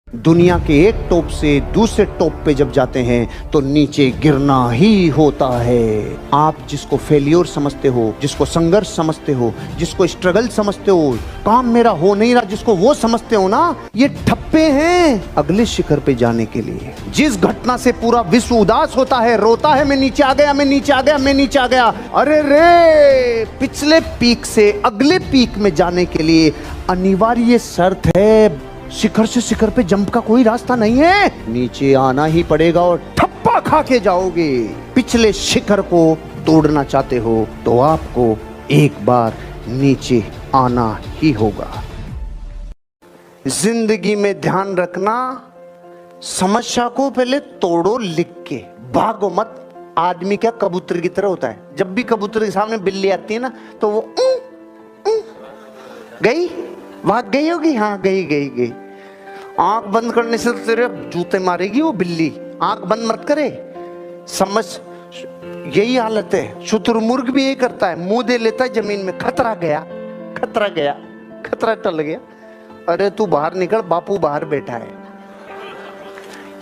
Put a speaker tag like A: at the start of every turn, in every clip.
A: दुनिया के एक टॉप से दूसरे टॉप पे जब जाते हैं तो नीचे गिरना ही होता है। आप जिसको फेलियर समझते हो, जिसको संघर्ष समझते हो, जिसको स्ट्रगल समझते हो, काम मेरा हो नहीं रहा जिसको वो समझते हो ना, ये ठप्पे हैं अगले शिखर पे जाने के लिए। जिस घटना से पूरा विश्व उदास होता है, रोता है मैं नीचे आ गया, मैं नीचे आ गया, मैं नीचे आ गया, अरे रे पिछले पीक से अगले पीक में जाने के लिए अनिवार्य शर्त है। शिखर से शिखर पे जंप का कोई रास्ता नहीं है, नीचे आना ही पड़ेगा और ठप्पा खा के जाओगे। पिछले शिखर को तोड़ना चाहते हो तो आपको एक बार नीचे आना ही होगा। जिंदगी में ध्यान रखना, समस्या को पहले तोड़ो लिख के, भागो मत। आदमी क्या कबूतर की तरह होता है, जब भी कबूतर के सामने बिल्ली आती है ना तो वो गई, भाग गई होगी, हाँ गई गई गई। आंख बंद करने से तो तेरे जूते मारेगी वो बिल्ली, आंख बंद मत करे। समझ, यही हालत है। शुतुरमुर्ग भी यही करता है, मुंह दे लेता है जमीन में, खतरा गया, खतरा गया, खतरा टल गया। अरे तू बाहर निकल, बापू बाहर बैठा है।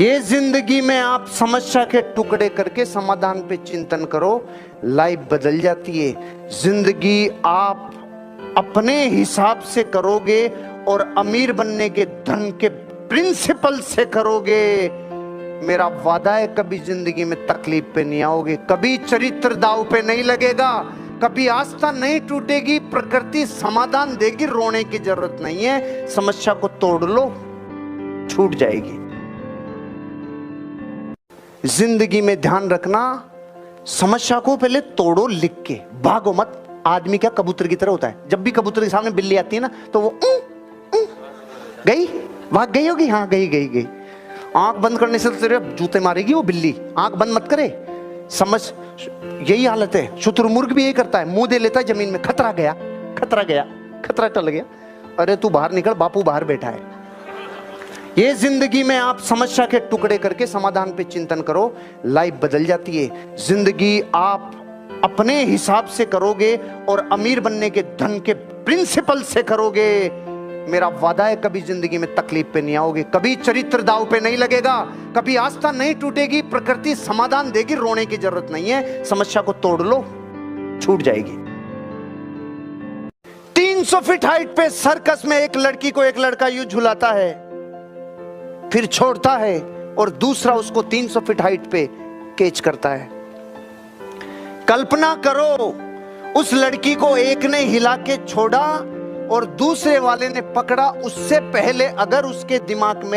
A: ये जिंदगी में आप समस्या के टुकड़े करके समाधान पे चिंतन करो, लाइफ बदल जाती है। जिंदगी आप अपने हिसाब से करोगे और अमीर बनने के धन के प्रिंसिपल से करोगे, मेरा वादा है कभी जिंदगी में तकलीफ पे नहीं आओगे, कभी चरित्र दाव पे नहीं लगेगा, कभी आस्था नहीं टूटेगी। प्रकृति समाधान देगी, रोने की जरूरत नहीं है। समस्या को तोड़ लो, छूट जाएगी। जिंदगी में ध्यान रखना, समस्या को पहले तोड़ो लिख के, भागो मत। आदमी क्या कबूतर की तरह होता है, जब भी कबूतर के सामने बिल्ली आती है ना तो वो गई, भाग गई होगी, हाँ गई गई गई। आंख बंद करने से तो तेरे जूते मारेगी वो बिल्ली, आंख बंद मत करे। समझ, यही हालत है। शुतुरमुर्ग भी यही करता है, मुंह दे लेता है जमीन में, खतरा गया, खतरा गया, खतरा टल गया। अरे तू बाहर निकल, बापू बाहर बैठा है। ये जिंदगी में आप समस्या के टुकड़े करके समाधान पे चिंतन करो, लाइफ बदल जाती है। जिंदगी आप अपने हिसाब से करोगे और अमीर बनने के धन के प्रिंसिपल से करोगे, मेरा वादा है कभी जिंदगी में तकलीफ पे नहीं आओगे, कभी चरित्र दाव पे नहीं लगेगा, कभी आस्था नहीं टूटेगी। प्रकृति समाधान देगी, रोने की जरूरत नहीं है। समस्या को तोड़ लो, छूट जाएगी। 300 फीट हाइट पे सर्कस में एक लड़की को एक लड़का यूं झुलाता है, फिर छोड़ता है और दूसरा उसको 300 फीट हाइट पे कैच करता है। कल्पना करो, उस लड़की को एक ने हिला के छोड़ा और दूसरे वाले ने पकड़ा। उससे पहले अगर उसके दिमाग में